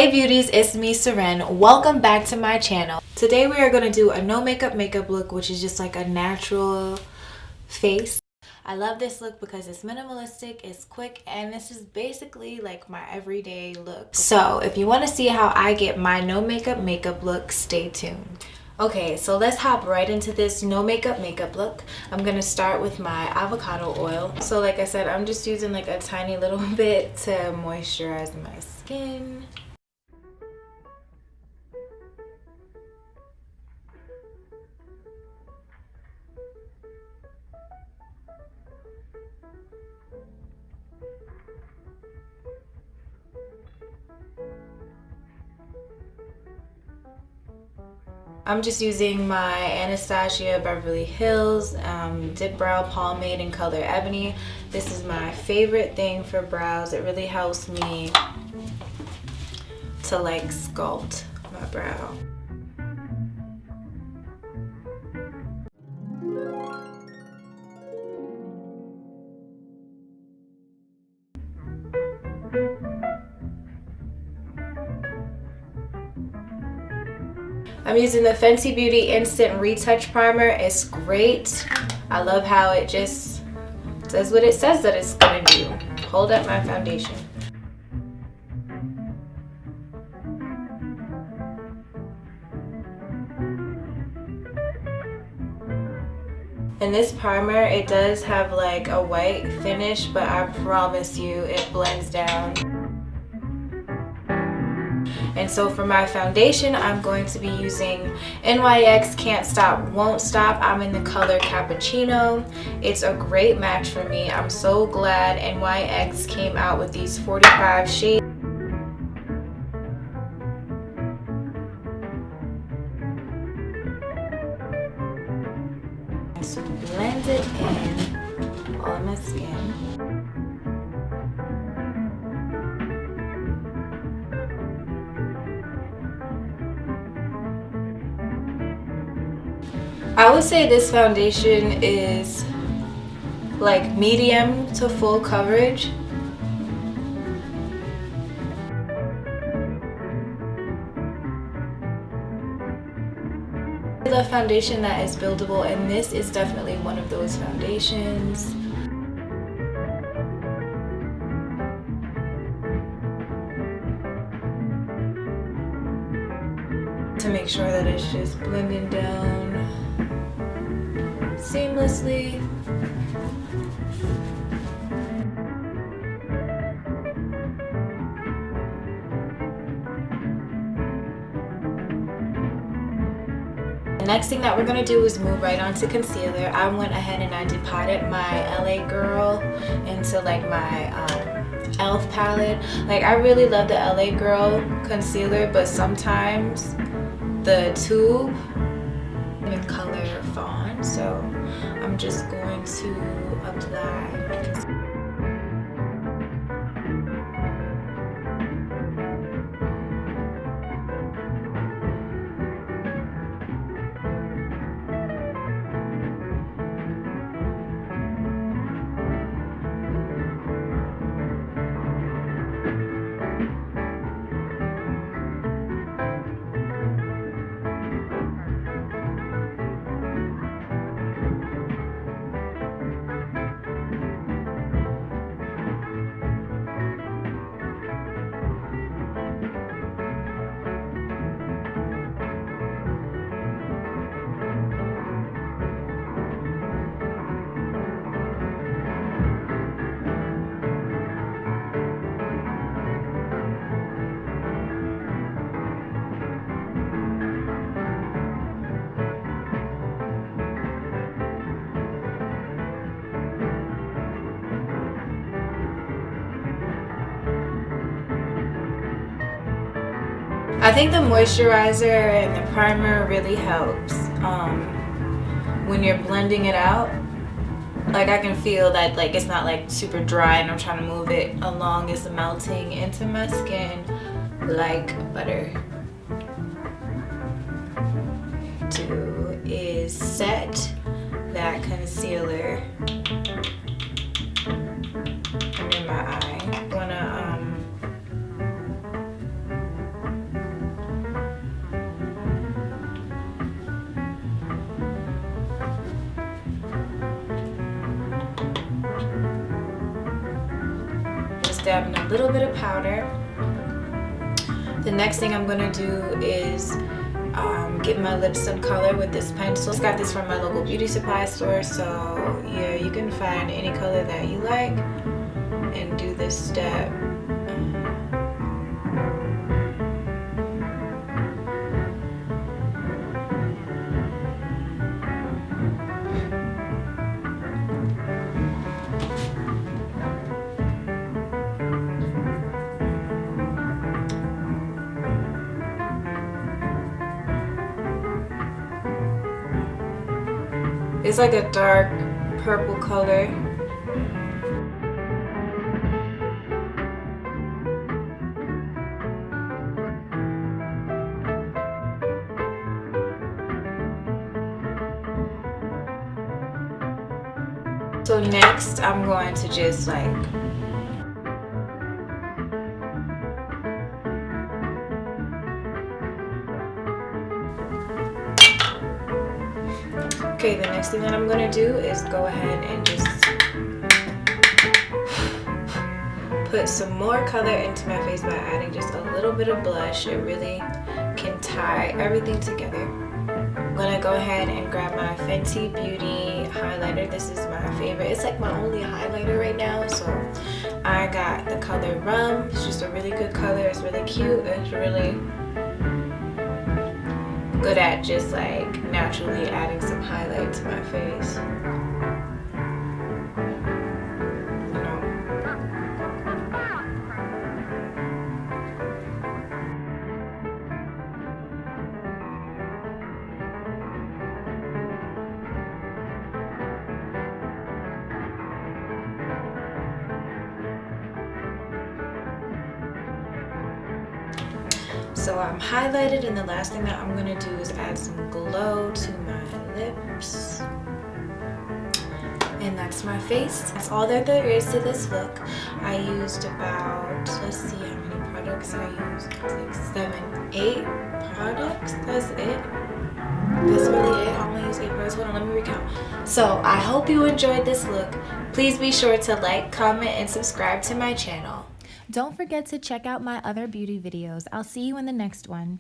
Hey beauties, it's me Seren. Welcome back to my channel. Today we are going to do a no makeup look, which is just like a natural face. I love this look because it's minimalistic, it's quick, and this is basically like my everyday look. So if you want to see how I get my no makeup look, stay tuned. Okay, so let's hop right into this no makeup look. I'm gonna start with my avocado oil. So like I said, I'm just using like a tiny little bit to moisturize my skin. I'm just using my Anastasia Beverly Hills dipbrow pomade in color ebony. This is my favorite thing for brows. It really helps me to like sculpt my brow. I'm using the Fenty Beauty Instant Retouch Primer. It's great. I love how it just does what it says that it's gonna do. Hold up my foundation. And this primer, it does have like a white finish, but I promise you it blends down. And so for my foundation, I'm going to be using NYX Can't Stop Won't Stop. I'm in the color Cappuccino. It's a great match for me. I'm so glad NYX came out with these 45 shades. Just blend it in all of my skin. I would say this foundation is like medium to full coverage. I love foundation that is buildable, and this is definitely one of those foundations. To make sure that it's just blending down seamlessly. The next thing that we're going to do is move right on to concealer. I went ahead and I depotted my LA Girl into like my e.l.f. palette. Like I really love the LA Girl concealer, but sometimes the tube in color fawn, so I'm just going to apply my concealer. I think the moisturizer and the primer really helps when you're blending it out. Like I can feel that like it's not like super dry and I'm trying to move it along. It's melting into my skin like butter. Is set that concealer under my eye. I wanna just dabbing a little bit of powder. The next thing I'm gonna do is get my lips some color with this pencil. I got this from my local beauty supply store, so yeah, you can find any color that you like and do this step. It's like a dark purple color. So next I'm going to just like okay, the next thing that I'm gonna do is go ahead and just put some more color into my face by adding just a little bit of blush. It really can tie everything together. I'm gonna go ahead and grab my Fenty Beauty highlighter. This is my favorite. It's like my only highlighter right now. So I got the color Rum. It's just a really good color. It's really cute. It's really good at just like naturally adding some highlight to my face. So I'm highlighted, and the last thing that I'm gonna do is add some glow to my lips. And that's my face. That's all that there is to this look. I used about, let's see how many products I used. 6, 7, 8 products. That's it. That's really it. I only use 8 products. Hold on, let me recount. So I hope you enjoyed this look. Please be sure to like, comment, and subscribe to my channel. Don't forget to check out my other beauty videos. I'll see you in the next one.